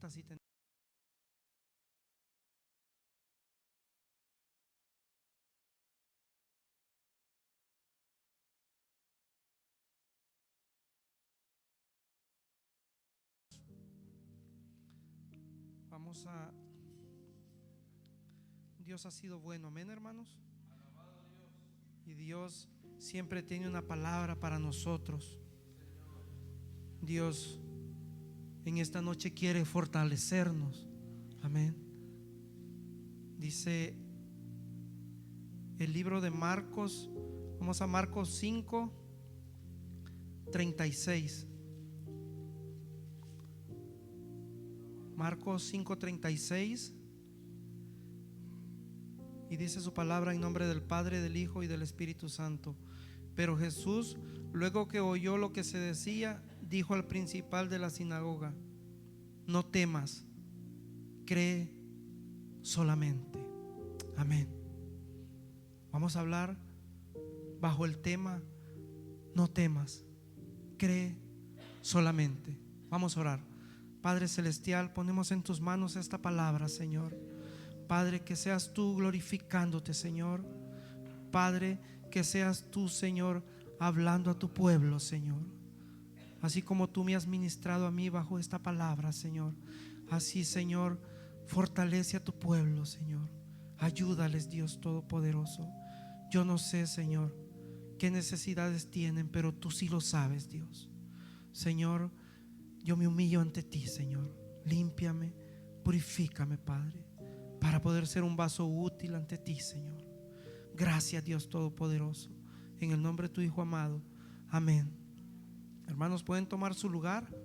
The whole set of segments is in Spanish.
importa si tenemos. Dios ha sido bueno, amén, hermanos. Y Dios siempre tiene una palabra para nosotros. Dios en esta noche quiere fortalecernos, amén. Dice el libro de Marcos, vamos a Marcos 5:36. Marcos 5:36. Y dice su palabra en nombre del Padre, del Hijo y del Espíritu Santo. Pero Jesús, luego que oyó lo que se decía, dijo al principal de la sinagoga: no temas, cree solamente. Amén. Vamos a hablar bajo el tema: no temas, cree solamente. Vamos a orar. Padre celestial, ponemos en tus manos esta palabra, Señor. Padre, que seas tú glorificándote, Señor. Padre, que seas tú, Señor, hablando a tu pueblo, Señor. Así como tú me has ministrado a mí bajo esta palabra, Señor, así, Señor, fortalece a tu pueblo, Señor. Ayúdales, Dios Todopoderoso. Yo no sé, Señor, qué necesidades tienen, pero tú sí lo sabes, Dios. Señor, yo me humillo ante ti, Señor. Límpiame, purifícame, Padre, para poder ser un vaso útil ante ti, Señor. Gracias, Dios Todopoderoso, en el nombre de tu Hijo amado. Amén. Hermanos, pueden tomar su lugar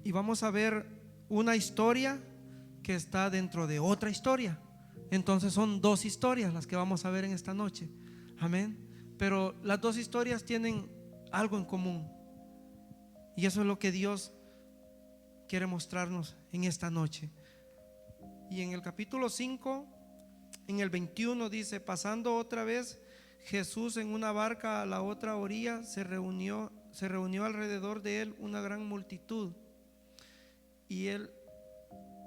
y vamos a ver una historia que está dentro de otra historia. Entonces son dos historias las que vamos a ver en esta noche. Amén. Pero las dos historias tienen algo en común, y eso es lo que Dios quiere mostrarnos en esta noche. Y en el capítulo 5, en el 21 dice: pasando otra vez Jesús en una barca a la otra orilla, se reunió alrededor de él una gran multitud, y él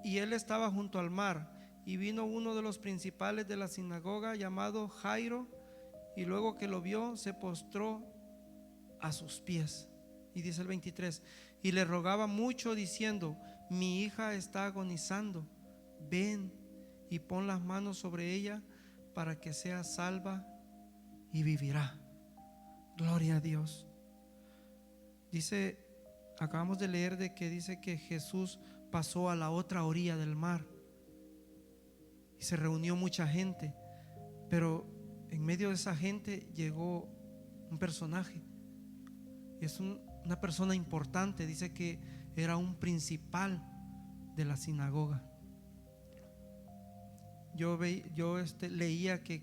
estaba junto al mar. Y vino uno de los principales de la sinagoga, llamado Jairo, y luego que lo vio, se postró a sus pies. Y dice el 23: y le rogaba mucho, diciendo: mi hija está agonizando, ven y pon las manos sobre ella para que sea salva y vivirá. Gloria a Dios. Dice, acabamos de leer de que dice que Jesús pasó a la otra orilla del mar y se reunió mucha gente, pero en medio de esa gente llegó un personaje. Es una persona importante. Dice que era un principal de la sinagoga. Yo leía que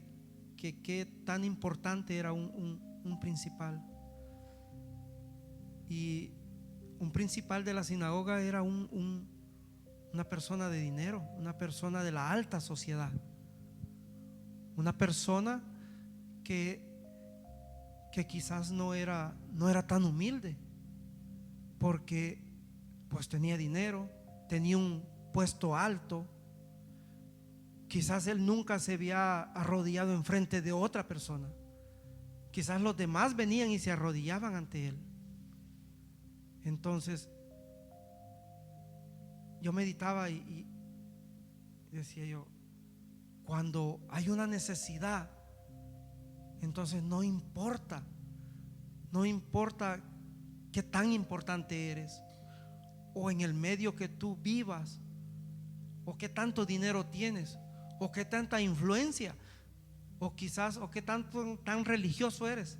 qué tan importante era un principal. Y un principal de la sinagoga era una persona de dinero, una persona de la alta sociedad, una persona que quizás no era tan humilde, porque pues tenía dinero, tenía un puesto alto. Quizás él nunca se había arrodillado enfrente de otra persona. Quizás los demás venían y se arrodillaban ante él. Entonces yo meditaba y decía yo: cuando hay una necesidad, entonces no importa qué tan importante eres, o en el medio que tú vivas, o qué tanto dinero tienes, o qué tanta influencia, o quizás o qué tan religioso eres,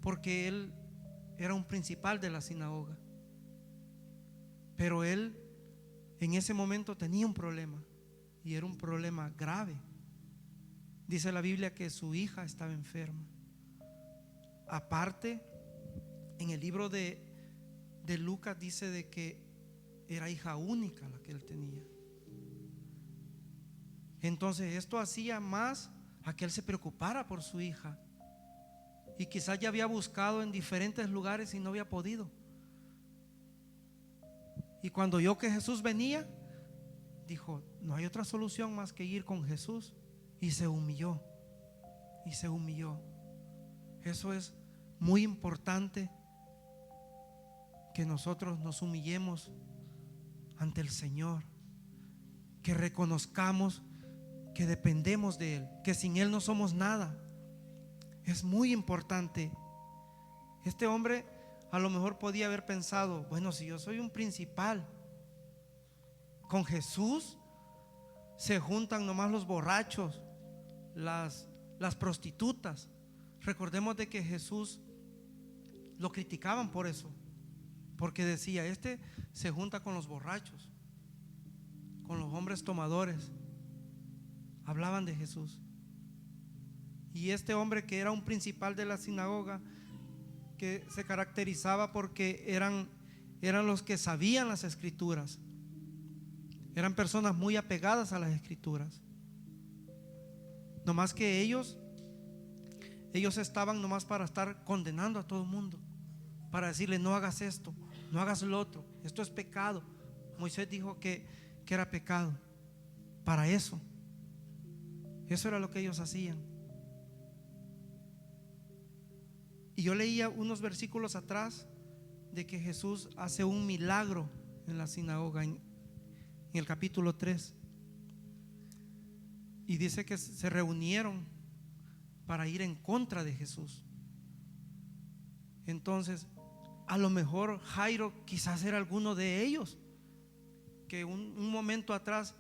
porque él era un principal de la sinagoga. Pero él en ese momento tenía un problema, y era un problema grave. Dice la Biblia que su hija estaba enferma. Aparte, en el libro de Lucas dice de que era hija única la que él tenía. Entonces esto hacía más a que él se preocupara por su hija, y quizás ya había buscado en diferentes lugares y no había podido. Y cuando oyó que Jesús venía, dijo: no hay otra solución más que ir con Jesús. Y se humilló. Y se humilló. Eso es muy importante, que nosotros nos humillemos ante el Señor, que reconozcamos que dependemos de Él, que sin Él no somos nada. Es muy importante. Este hombre a lo mejor podía haber pensado: bueno, si yo soy un principal, con Jesús se juntan nomás los borrachos, las prostitutas. Recordemos de que Jesús lo criticaban por eso, porque decía: este se junta con los borrachos, con los hombres tomadores. Hablaban de Jesús. Y este hombre, que era un principal de la sinagoga, que se caracterizaba porque eran los que sabían las escrituras, eran personas muy apegadas a las escrituras. No más que ellos estaban nomás para estar condenando a todo el mundo, para decirle: no hagas esto, no hagas lo otro, esto es pecado. Moisés dijo que era pecado. Para eso era lo que ellos hacían. Y yo leía unos versículos atrás de que Jesús hace un milagro en la sinagoga, en el capítulo 3, y dice que se reunieron para ir en contra de Jesús. Entonces, a lo mejor Jairo quizás era alguno de ellos, que un momento atrás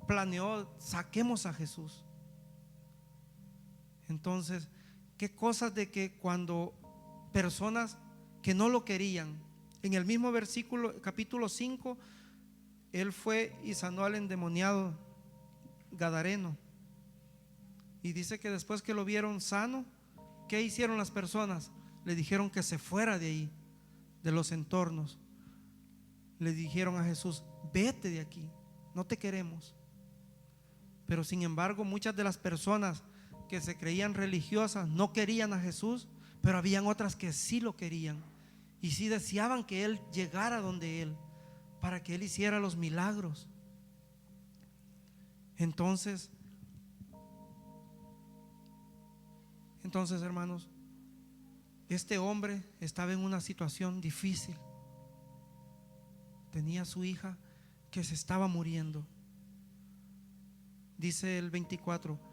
planeó: saquemos a Jesús. Entonces, qué cosas de que cuando personas que no lo querían, en el mismo versículo, capítulo 5, él fue y sanó al endemoniado gadareno. Y dice que después que lo vieron sano, ¿qué hicieron las personas? Le dijeron que se fuera de ahí, de los entornos. Le dijeron a Jesús: vete de aquí, no te queremos. Pero sin embargo, muchas de las personas que se creían religiosas no querían a Jesús, pero habían otras que sí lo querían y sí deseaban que Él llegara donde Él, para que Él hiciera los milagros. Entonces, hermanos, este hombre estaba en una situación difícil. Tenía a su hija que se estaba muriendo. Dice el 24: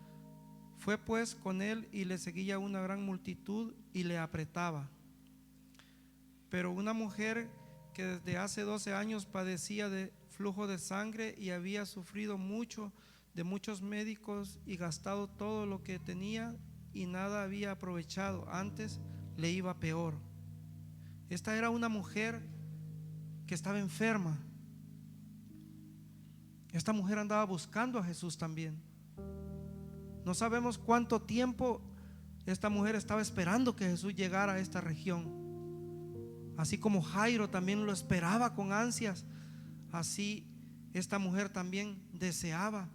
fue pues con él y le seguía una gran multitud y le apretaba. Pero una mujer que desde hace 12 años padecía de flujo de sangre y había sufrido mucho de muchos médicos y gastado todo lo que tenía y nada había aprovechado, antes le iba peor. Esta era una mujer que estaba enferma. Esta mujer andaba buscando a Jesús también. No sabemos cuánto tiempo esta mujer estaba esperando que Jesús llegara a esta región. Así como Jairo también lo esperaba con ansias, así esta mujer también deseaba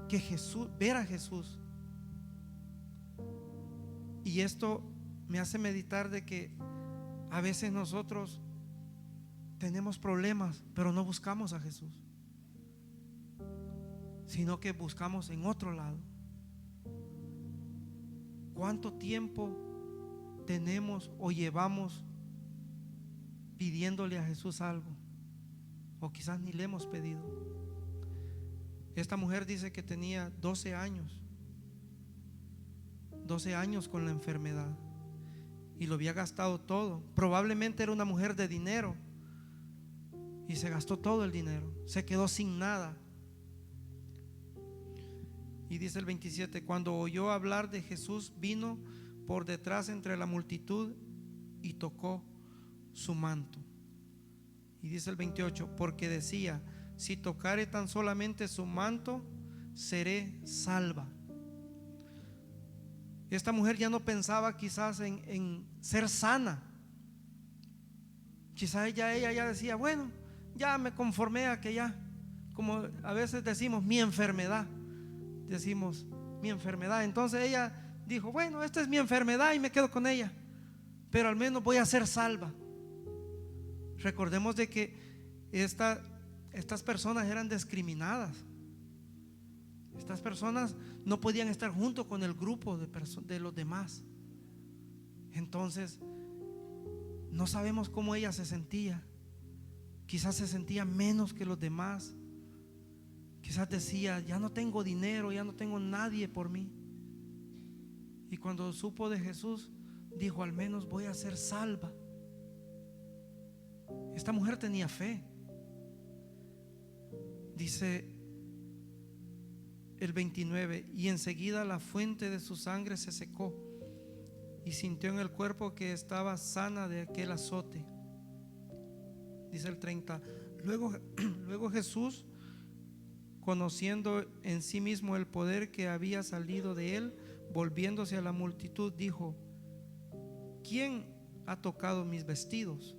que ver a Jesús. Y esto me hace meditar de que a veces nosotros tenemos problemas, pero no buscamos a Jesús, sino que buscamos en otro lado. ¿Cuánto tiempo tenemos o llevamos pidiéndole a Jesús algo? O quizás ni le hemos pedido. Esta mujer dice que tenía 12 años con la enfermedad y lo había gastado todo. Probablemente era una mujer de dinero y se gastó todo el dinero, se quedó sin nada. Y dice el 27: cuando oyó hablar de Jesús, vino por detrás entre la multitud y tocó su manto. Y dice el 28: porque decía: si tocare tan solamente su manto, seré salva. Esta mujer ya no pensaba quizás en ser sana. Quizás ella ya decía: bueno, ya me conformé a que ya, como a veces decimos, mi enfermedad. Decimos mi enfermedad. Entonces ella dijo: bueno, esta es mi enfermedad y me quedo con ella, pero al menos voy a ser salva. Recordemos de que estas personas eran discriminadas. Estas personas no podían estar junto con el grupo de los demás. Entonces, no sabemos cómo ella se sentía. Quizás se sentía menos que los demás. Quizás decía: ya no tengo dinero, ya no tengo nadie por mí. Y cuando supo de Jesús, dijo: al menos voy a ser salva. Esta mujer tenía fe. Dice el 29: y enseguida la fuente de su sangre se secó, y sintió en el cuerpo que estaba sana de aquel azote. Dice el 30: luego Jesús, conociendo en sí mismo el poder que había salido de él, volviéndose a la multitud, dijo: ¿quién ha tocado mis vestidos?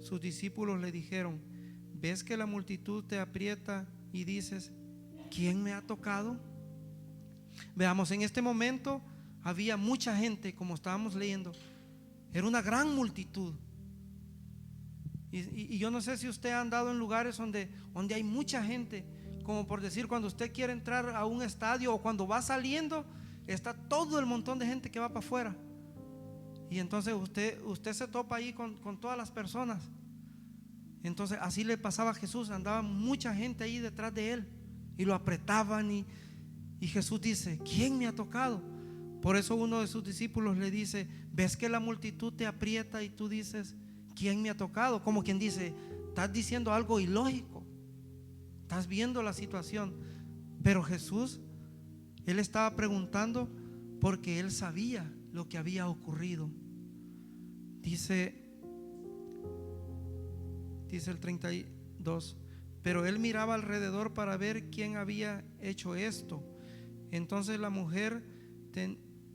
Sus discípulos le dijeron: ¿ves que la multitud te aprieta y dices: ¿quién me ha tocado? Veamos, en este momento había mucha gente, como estábamos leyendo. Era una gran multitud. Y yo no sé si usted ha andado en lugares donde hay mucha gente, como por decir, cuando usted quiere entrar a un estadio o cuando va saliendo, está todo el montón de gente que va para afuera. Y entonces usted se topa ahí con todas las personas. Entonces así le pasaba a Jesús. Andaba mucha gente ahí detrás de él y lo apretaban, y Jesús dice: ¿quién me ha tocado? Por eso uno de sus discípulos le dice: ¿ves que la multitud te aprieta y tú dices: ¿quién me ha tocado? Como quien dice: estás diciendo algo ilógico, estás viendo la situación. Pero Jesús, él estaba preguntando porque él sabía lo que había ocurrido. Dice el 32: pero él miraba alrededor para ver quién había hecho esto. Entonces la mujer,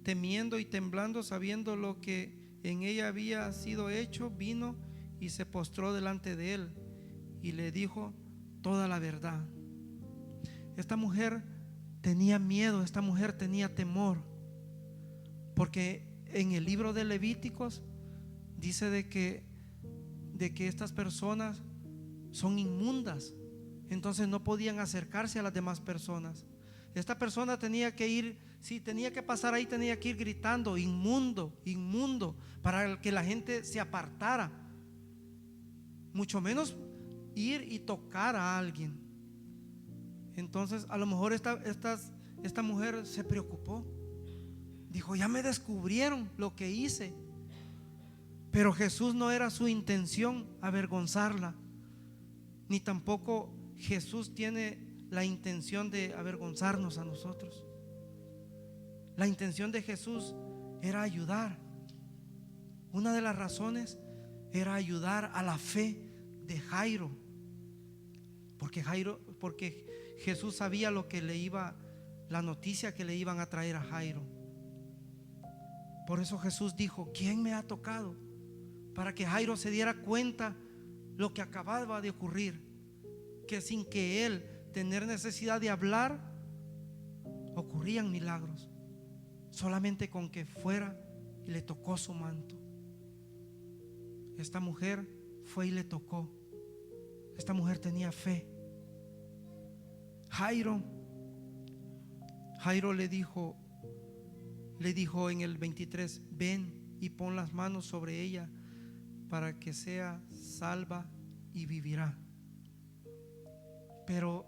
temiendo y temblando, sabiendo lo que en ella había sido hecho, vino y se postró delante de él y le dijo toda la verdad. Esta mujer tenía miedo, esta mujer tenía temor, porque en el libro de Levíticos dice de que estas personas son inmundas, entonces no podían acercarse a las demás personas. Esta persona tenía que ir, si tenía que pasar ahí, tenía que ir gritando: inmundo, inmundo, para que la gente se apartara. Mucho menos ir y tocar a alguien. Entonces a lo mejor esta mujer se preocupó. Dijo: ya me descubrieron lo que hice. Pero Jesús, no era su intención avergonzarla, ni tampoco Jesús tiene la intención de avergonzarnos a nosotros. La intención de Jesús era ayudar. Una de las razones era ayudar a la fe de Jairo, porque Jesús sabía la noticia que le iban a traer a Jairo. Por eso Jesús dijo: ¿quién me ha tocado? Para que Jairo se diera cuenta lo que acababa de ocurrir, que sin que él tener necesidad de hablar, ocurrían milagros, solamente con que fuera y le tocó su manto. Esta mujer fue y le tocó. Esta mujer tenía fe. Jairo le dijo en el 23: ven y pon las manos sobre ella para que sea salva y vivirá. Pero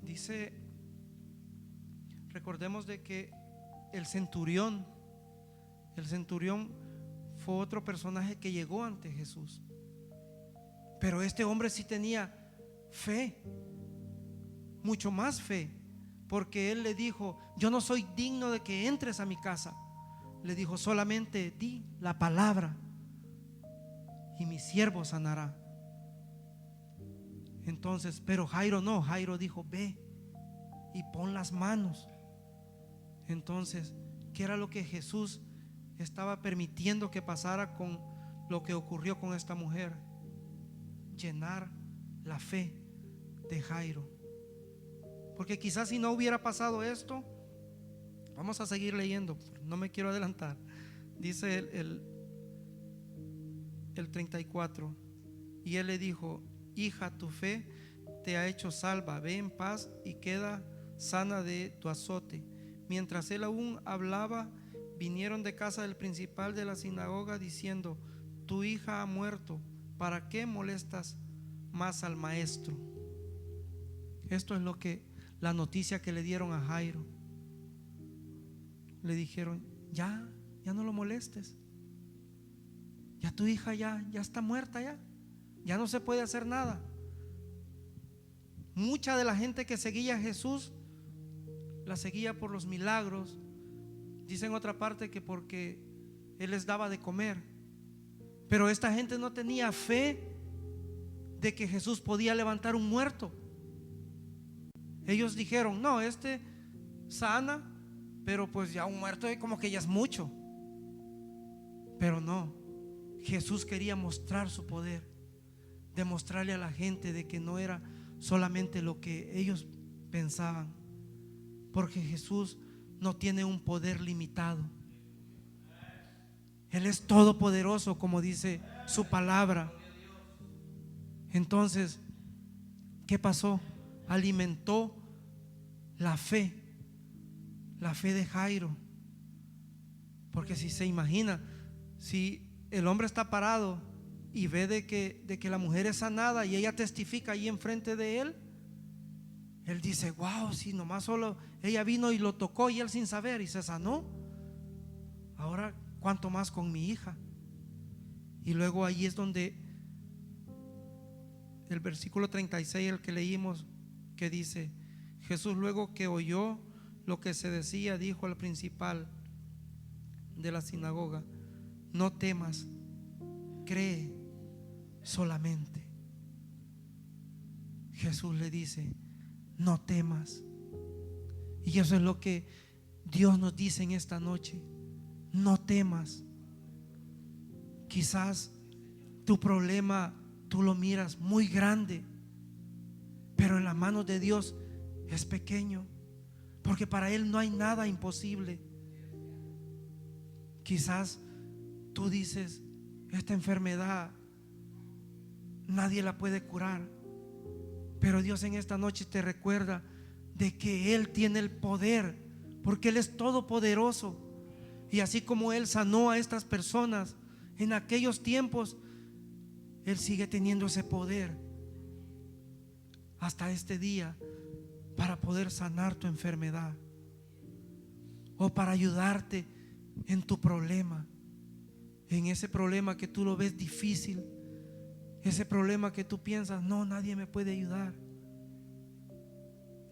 dice, recordemos de que el centurión fue otro personaje que llegó ante Jesús. Pero este hombre sí tenía fe, mucho más fe, porque él le dijo: yo no soy digno de que entres a mi casa. Le dijo: solamente di la palabra y mi siervo sanará. Entonces, pero Jairo no, Jairo dijo: ve y pon las manos. Entonces, ¿qué era lo que Jesús estaba permitiendo que pasara con lo que ocurrió con esta mujer? Llenar la fe de Jairo. Porque quizás si no hubiera pasado esto, vamos a seguir leyendo, no me quiero adelantar. Dice el 34: Y él le dijo: hija, tu fe te ha hecho salva, ve en paz y queda sana de tu azote. Mientras él aún hablaba, vinieron de casa del principal de la sinagoga diciendo: tu hija ha muerto, ¿para qué molestas más al maestro? Esto es la noticia que le dieron a Jairo. Le dijeron: ya no lo molestes, ya tu hija ya está muerta, ya no se puede hacer nada. Mucha de la gente que seguía a Jesús la seguía por los milagros. Dice en otra parte que porque Él les daba de comer. Pero esta gente no tenía fe de que Jesús podía levantar un muerto. Ellos dijeron: no, sana, pero pues ya un muerto como que ya es mucho. Pero no, Jesús quería mostrar su poder, demostrarle a la gente de que no era solamente lo que ellos pensaban, porque Jesús no tiene un poder limitado. Él es todopoderoso, como dice su palabra. Entonces, ¿qué pasó? Alimentó la fe de Jairo. Porque si se imagina, si el hombre está parado y ve de que la mujer es sanada y ella testifica ahí enfrente de él, él dice: wow, si nomás solo ella vino y lo tocó y él sin saber y se sanó, ahora cuánto más con mi hija. Y luego ahí es donde el versículo 36, el que leímos, que dice: Jesús, luego que oyó lo que se decía, dijo al principal de la sinagoga: no temas, cree solamente. Jesús le dice: no temas. Y eso es lo que Dios nos dice en esta noche: no temas. Quizás tu problema tú lo miras muy grande, pero en las manos de Dios es pequeño, porque para Él no hay nada imposible. Quizás tú dices: esta enfermedad nadie la puede curar, pero Dios en esta noche te recuerda de que Él tiene el poder, porque Él es todopoderoso. Y así como Él sanó a estas personas en aquellos tiempos, Él sigue teniendo ese poder hasta este día para poder sanar tu enfermedad o para ayudarte en tu problema, en ese problema que tú lo ves difícil, ese problema que tú piensas: no, nadie me puede ayudar.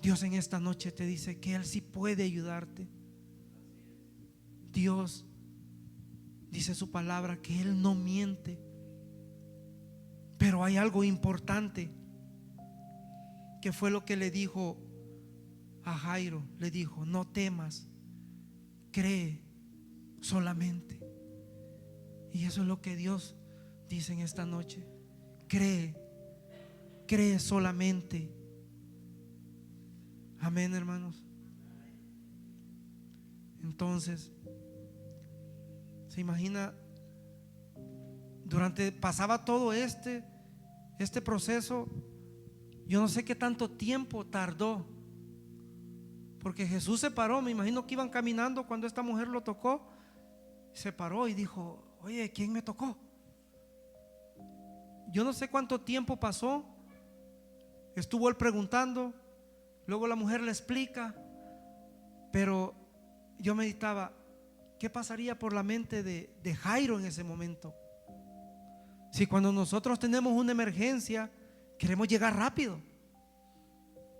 Dios en esta noche te dice que Él sí puede ayudarte. Dios dice su palabra que Él no miente. Pero hay algo importante, que fue lo que le dijo a Jairo. Le dijo: no temas, cree solamente. Y eso es lo que Dios dice en esta noche: cree solamente. Amén, hermanos. Entonces, se imagina, pasaba todo este proceso. Yo no sé qué tanto tiempo tardó, porque Jesús se paró. Me imagino que iban caminando cuando esta mujer lo tocó. Se paró y dijo: oye, ¿quién me tocó? Yo no sé cuánto tiempo pasó. Estuvo él preguntando, luego la mujer le explica. Pero yo meditaba: ¿qué pasaría por la mente de Jairo en ese momento? Si cuando nosotros tenemos una emergencia queremos llegar rápido.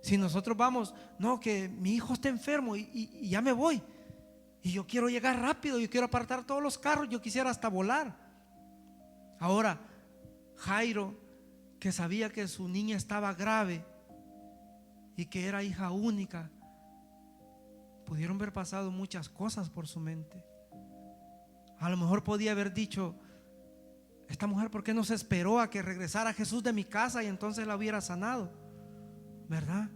Si nosotros vamos: no, que mi hijo está enfermo y ya me voy, y yo quiero llegar rápido, yo quiero apartar todos los carros, yo quisiera hasta volar. Ahora Jairo, que sabía que su niña estaba grave y que era hija única, pudieron haber pasado muchas cosas por su mente. A lo mejor podía haber dicho: esta mujer, ¿por qué no se esperó a que regresara Jesús de mi casa y entonces la hubiera sanado? ¿Verdad?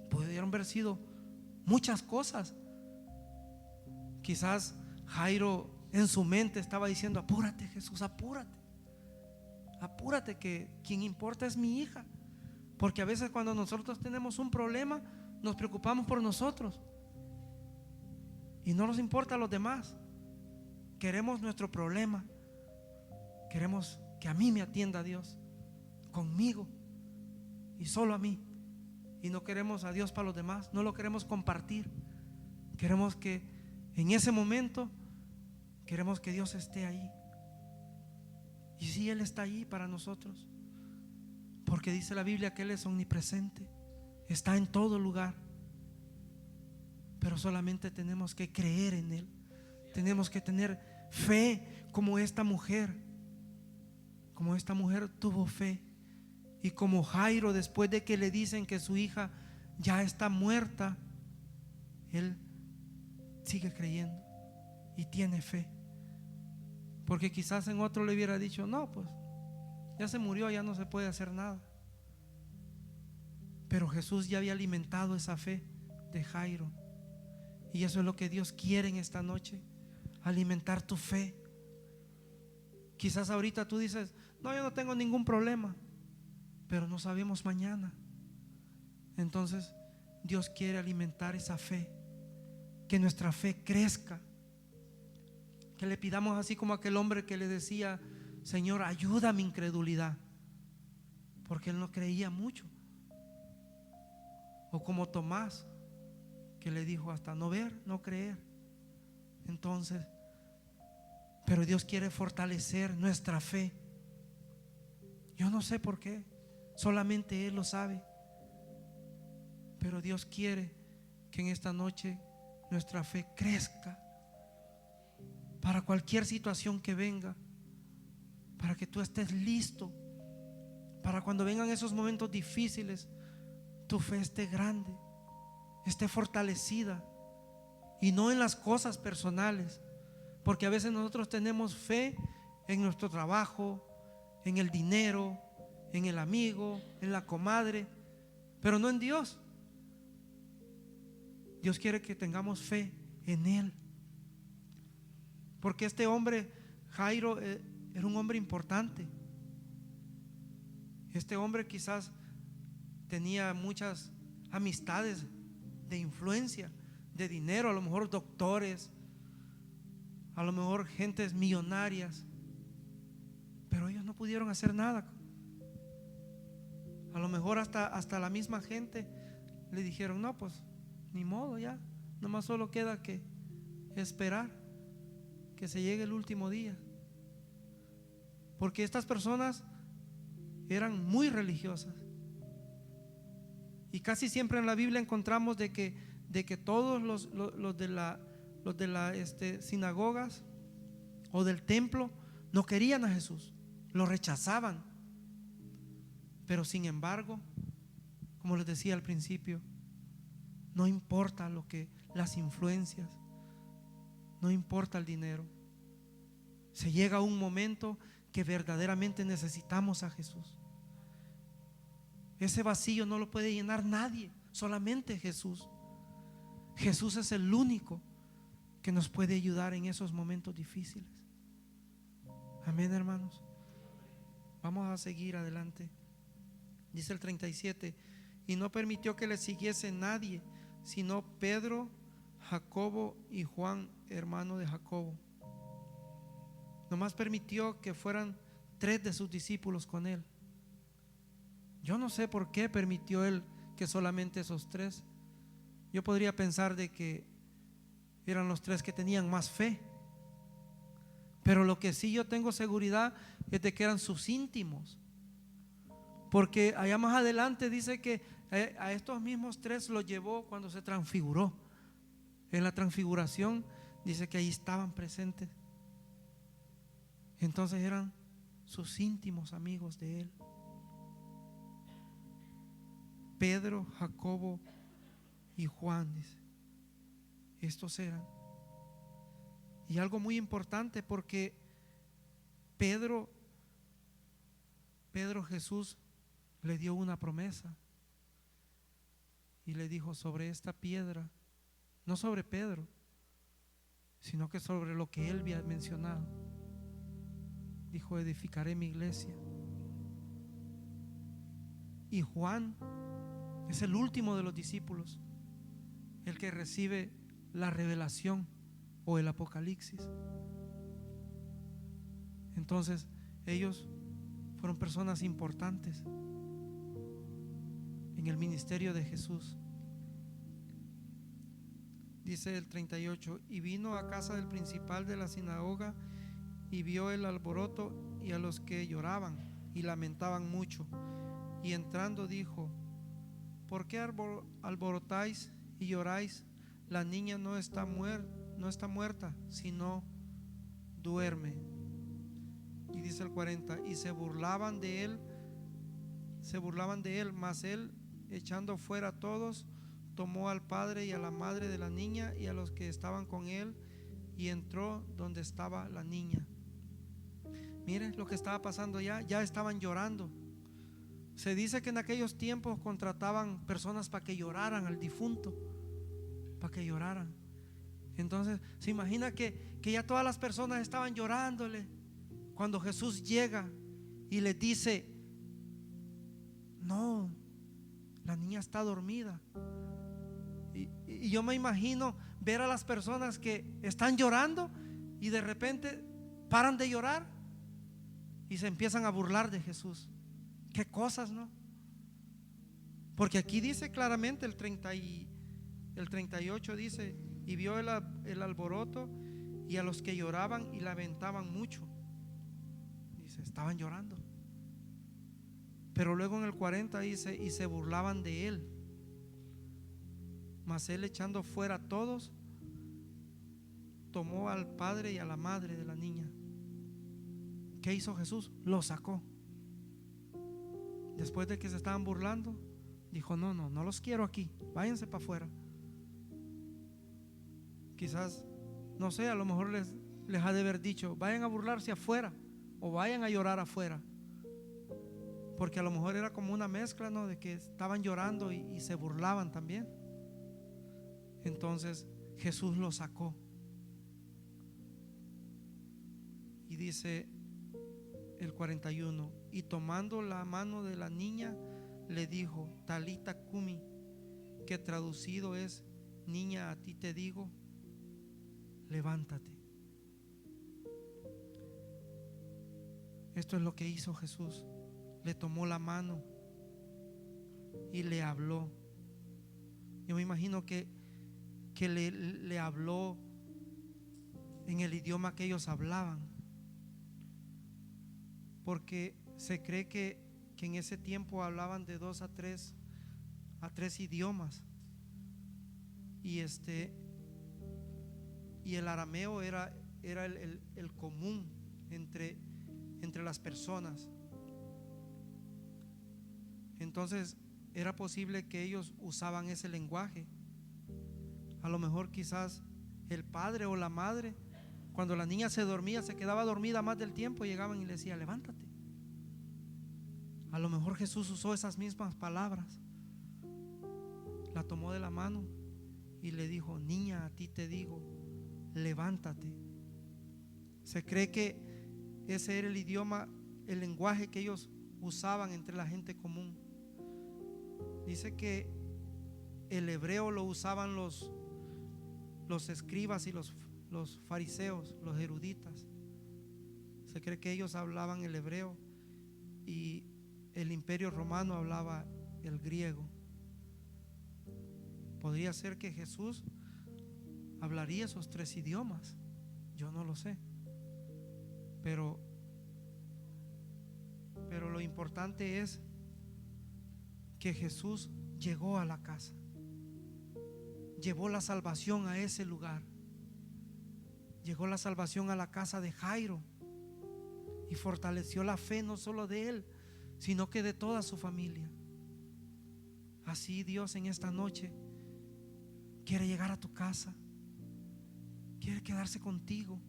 Pudieron haber sido muchas cosas. Quizás Jairo en su mente estaba diciendo: apúrate, Jesús, apúrate, apúrate que quien importa es mi hija. Porque a veces cuando nosotros tenemos un problema, nos preocupamos por nosotros y no nos importa a los demás. Queremos nuestro problema, queremos que a mí me atienda Dios, conmigo y solo a mí. Y no queremos a Dios para los demás, no lo queremos compartir. Queremos que en ese momento, queremos que Dios esté ahí. Y si Él está ahí para nosotros, porque dice la Biblia que Él es omnipresente, está en todo lugar. Pero solamente tenemos que creer en Él. Tenemos que tener fe como esta mujer. Como esta mujer tuvo fe. Y como Jairo, después de que le dicen que su hija ya está muerta, él sigue creyendo y tiene fe. Porque quizás en otro le hubiera dicho: no, pues ya se murió, ya no se puede hacer nada. Pero Jesús ya había alimentado esa fe de Jairo. Y eso es lo que Dios quiere en esta noche: alimentar tu fe. Quizás ahorita tú dices: no, yo no tengo ningún problema, pero no sabemos mañana. Entonces Dios quiere alimentar esa fe, que nuestra fe crezca, que le pidamos así como aquel hombre que le decía: Señor, ayuda a mi incredulidad, porque él no creía mucho. O como Tomás, que le dijo: hasta no ver, no creer. Entonces, pero Dios quiere fortalecer nuestra fe. Yo no sé por qué, solamente Él lo sabe. Pero Dios quiere que en esta noche nuestra fe crezca para cualquier situación que venga, para que tú estés listo, para cuando vengan esos momentos difíciles, tu fe esté grande, esté fortalecida, y no en las cosas personales. Porque a veces nosotros tenemos fe en nuestro trabajo, en el dinero, en el amigo, en la comadre, pero no en Dios. Dios quiere que tengamos fe en Él. Porque este hombre, Jairo, era un hombre importante. Este hombre quizás tenía muchas amistades de influencia, de dinero, a lo mejor doctores, a lo mejor gentes millonarias, pero ellos no pudieron hacer nada. A lo mejor hasta la misma gente le dijeron: no, pues ni modo, ya nomás solo queda que esperar que se llegue el último día. Porque estas personas eran muy religiosas, y casi siempre en la Biblia encontramos de que todos los de las sinagogas o del templo no querían a Jesús, lo rechazaban. Pero sin embargo, como les decía al principio, no importa lo que las influencias, no importa el dinero. Se llega a un momento que verdaderamente necesitamos a Jesús. Ese vacío no lo puede llenar nadie, solamente Jesús. Jesús es el único que nos puede ayudar en esos momentos difíciles. Amén, hermanos. Vamos a seguir adelante. Dice el 37: y no permitió que le siguiese nadie, sino Pedro, Jacobo y Juan, hermano de Jacobo. Nomás permitió que fueran 3 de sus discípulos con él. Yo no sé por qué permitió él que solamente esos 3. Yo podría pensar de que eran los 3 que tenían más fe, pero lo que sí yo tengo seguridad es de que eran sus íntimos. Porque allá más adelante dice que a estos mismos 3 los llevó cuando se transfiguró. En la transfiguración dice que ahí estaban presentes. Entonces eran sus íntimos amigos de él. Pedro, Jacobo y Juan, dice. Estos eran. Y algo muy importante, porque Pedro Jesús le dio una promesa y le dijo: sobre esta piedra, no sobre Pedro, sino que sobre lo que él había mencionado, dijo: edificaré mi iglesia Y Juan es el último de los discípulos, el que recibe la revelación o el apocalipsis. Entonces ellos fueron personas importantes en el ministerio de Jesús. Dice el 38: y vino a casa del principal de la sinagoga y vio el alboroto y a los que lloraban y lamentaban mucho, y entrando dijo: ¿por qué alborotáis y lloráis? La niña no está muerta, sino duerme. Y dice el 40: y se burlaban de él, mas él, echando fuera a todos, tomó al padre y a la madre de la niña y a los que estaban con él, y entró donde estaba la niña. Miren lo que estaba pasando, ya estaban llorando. Se dice que en aquellos tiempos contrataban personas para que lloraran al difunto, para que lloraran. Entonces se imagina que ya todas las personas estaban llorándole cuando Jesús llega y les dice: no, la niña está dormida. Y yo me imagino ver a las personas que están llorando y de repente paran de llorar y se empiezan a burlar de Jesús. Qué cosas, ¿no? Porque aquí dice claramente el 38 dice: y vio el alboroto y a los que lloraban y lamentaban mucho. Dice, estaban llorando. Pero luego en el 40 dice: y se burlaban de él. Mas él, echando fuera a todos, tomó al padre y a la madre de la niña. ¿Qué hizo Jesús? Lo sacó. Después de que se estaban burlando, dijo: no los quiero aquí, váyanse para afuera. Quizás, no sé, a lo mejor les ha de haber dicho: vayan a burlarse afuera o vayan a llorar afuera. Porque a lo mejor era como una mezcla, ¿no? De que estaban llorando y se burlaban también. Entonces Jesús lo sacó. Y dice el 41: y tomando la mano de la niña le dijo: Talita cumi, que traducido es: niña, a ti te digo, levántate. Esto es lo que hizo Jesús. Le tomó la mano y le habló. Yo me imagino que le habló en el idioma que ellos hablaban, porque se cree que en ese tiempo hablaban de 2 a 3 idiomas, y el arameo era el común entre las personas. Entonces era posible que ellos usaban ese lenguaje. A lo mejor quizás el padre o la madre, cuando la niña se dormía, se quedaba dormida más del tiempo, llegaban y le decían: levántate. A lo mejor Jesús usó esas mismas palabras. La tomó de la mano y le dijo: niña, a ti te digo, levántate. Se cree que ese era el idioma, el lenguaje que ellos usaban entre la gente común. Dice que el hebreo lo usaban los escribas y los fariseos, los eruditas. Se cree que ellos hablaban el hebreo y el imperio romano hablaba el griego. Podría ser que Jesús hablaría esos 3 idiomas, yo no lo sé, pero lo importante es que Jesús llegó a la casa, llevó la salvación a ese lugar, llegó la salvación a la casa de Jairo y fortaleció la fe no solo de él, sino que de toda su familia. Así Dios en esta noche quiere llegar a tu casa, quiere quedarse contigo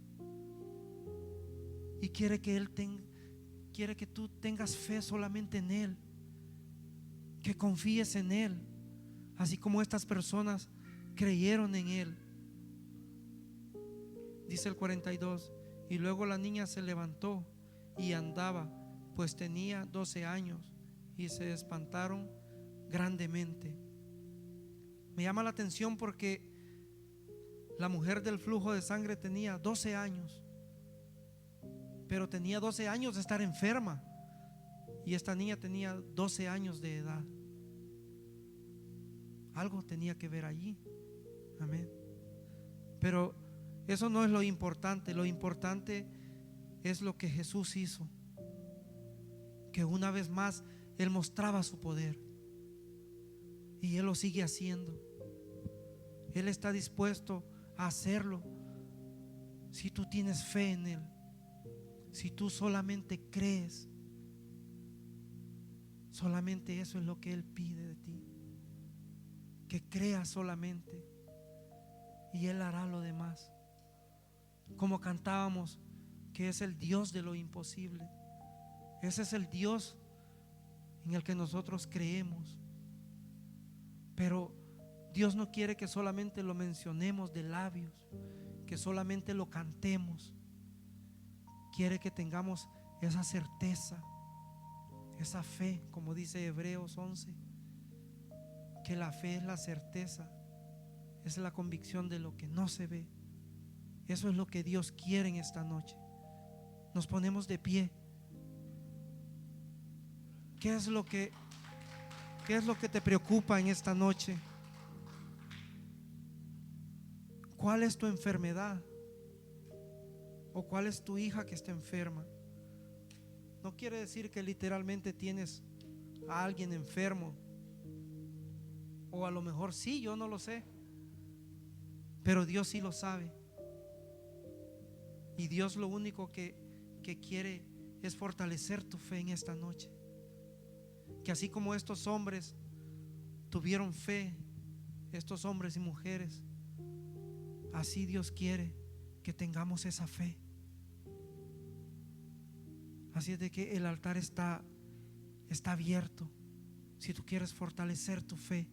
y quiere que tú tengas fe solamente en Él, que confíes en Él, así como estas personas creyeron en Él. Dice el 42: y luego la niña se levantó y andaba, pues tenía 12 años, y se espantaron grandemente. Me llama la atención porque la mujer del flujo de sangre tenía 12 años, pero tenía 12 años de estar enferma, y esta niña tenía 12 años de edad. Algo tenía que ver allí. Amén. Pero eso no es lo importante. Lo importante es lo que Jesús hizo, que una vez más Él mostraba su poder, y Él lo sigue haciendo. Él está dispuesto a hacerlo si tú tienes fe en Él, si tú solamente crees. Solamente eso es lo que Él pide de ti, que creas solamente, y Él hará lo demás. Como cantábamos, que es el Dios de lo imposible. Ese es el Dios en el que nosotros creemos. Pero Dios no quiere que solamente lo mencionemos de labios, que solamente lo cantemos. Quiere que tengamos esa certeza, esa fe, como dice Hebreos 11, que la fe es la certeza, es la convicción de lo que no se ve. Eso es lo que Dios quiere en esta noche. Nos ponemos de pie. ¿Qué es lo que te preocupa en esta noche? ¿Cuál es tu enfermedad? ¿O cuál es tu hija que está enferma? No quiere decir que literalmente tienes a alguien enfermo, o a lo mejor sí, yo no lo sé, pero Dios sí lo sabe. Y Dios lo único que quiere es fortalecer tu fe en esta noche. Que así como estos hombres tuvieron fe, estos hombres y mujeres, así Dios quiere que tengamos esa fe. Así es de que el altar está abierto. Si tú quieres fortalecer tu fe,